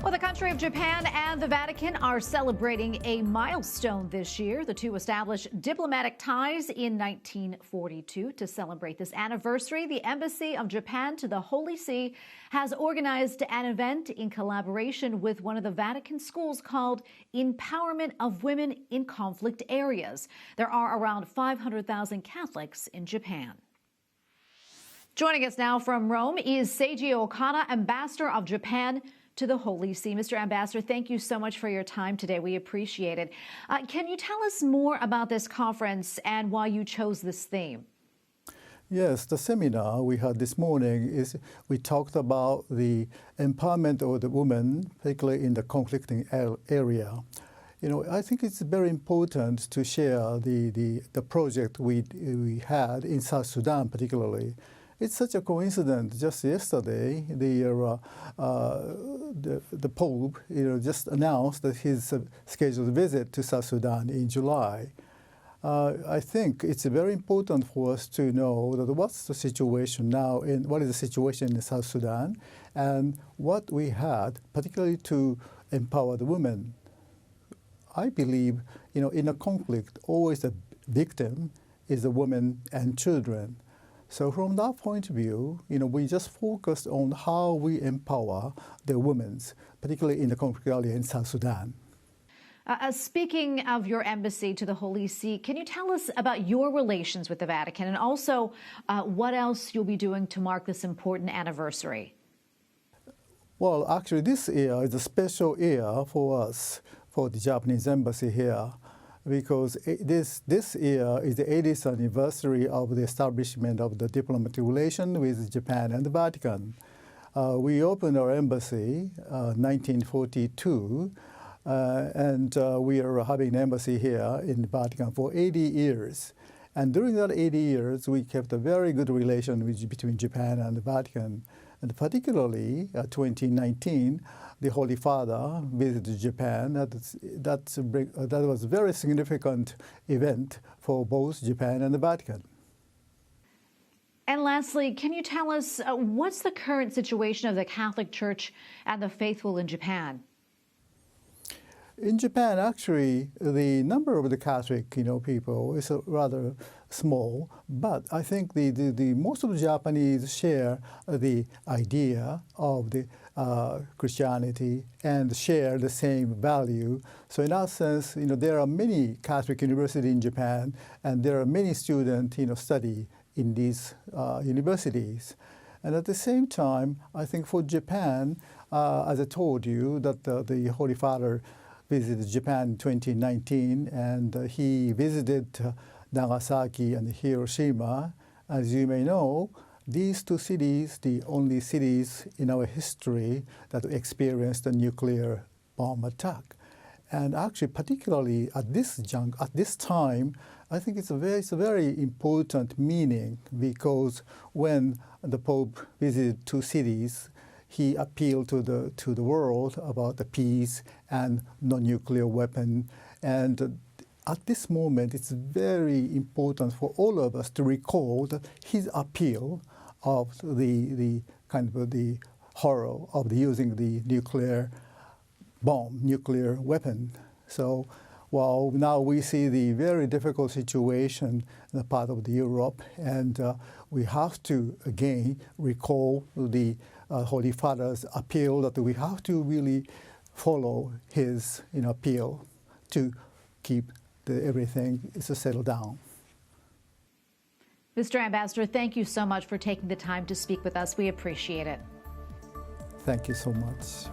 Well, the country of Japan and the Vatican are celebrating a milestone this year. The two established diplomatic ties in 1942. To celebrate this anniversary, the Embassy of Japan to the Holy See has organized an event in collaboration with one of the Vatican schools called Empowerment of Women in Conflict Areas. There are around 500,000 Catholics in Japan. Joining us now from Rome is Seiji Okada, Ambassador of Japan to the Holy See. Mr. Ambassador, thank you so much for your time today. We appreciate it. Can you tell us more about this conference and why you chose this theme? Yes, the seminar we had this morning we talked about the empowerment of the women, particularly in the conflicting area. You know, I think it's very important to share the project we had in South Sudan, particularly. It's such a coincidence. Just yesterday, the Pope, just announced that his scheduled visit to South Sudan in July. I think it's very important for us to know that what's the situation now, what is the situation in South Sudan, and what we had, particularly to empower the women. I believe, in a conflict, always the victim is the women and children. So from that point of view, we just focused on how we empower the women, particularly in the conflict area in South Sudan. Speaking of your embassy to the Holy See, can you tell us about your relations with the Vatican and also what else you'll be doing to mark this important anniversary? Well, actually, this year is a special year for us, for the Japanese embassy here, because this year is the 80th anniversary of the establishment of the diplomatic relation with Japan and the Vatican. We opened our embassy in 1942, and we are having an embassy here in the Vatican for 80 years. And during that 80 years, we kept a very good relation between Japan and the Vatican. And particularly, 2019, the Holy Father visited Japan. That was a very significant event for both Japan and the Vatican. And lastly, can you tell us what's the current situation of the Catholic Church and the faithful in Japan? In Japan, actually, the number of the Catholic, people is rather small, but I think the most of the Japanese share the idea of the Christianity and share the same value. So in that sense, there are many Catholic universities in Japan, and there are many students, study in these universities. And at the same time, I think for Japan, as I told you, that the Holy Father visited Japan in 2019, and he visited Nagasaki and Hiroshima. As you may know, these two cities, the only cities in our history that experienced a nuclear bomb attack. And actually, particularly at this time, I think it's a very important meaning, because when the Pope visited two cities, he appealed to the world about the peace and non-nuclear weapon. And at this moment, it's very important for all of us to recall that his appeal of the kind of the horror of using the nuclear weapon. So while now we see the very difficult situation in the part of Europe, and we have to again recall the Holy Father's appeal that we have to really follow his appeal to keep everything settled down. Mr. Ambassador, thank you so much for taking the time to speak with us. We appreciate it. Thank you so much.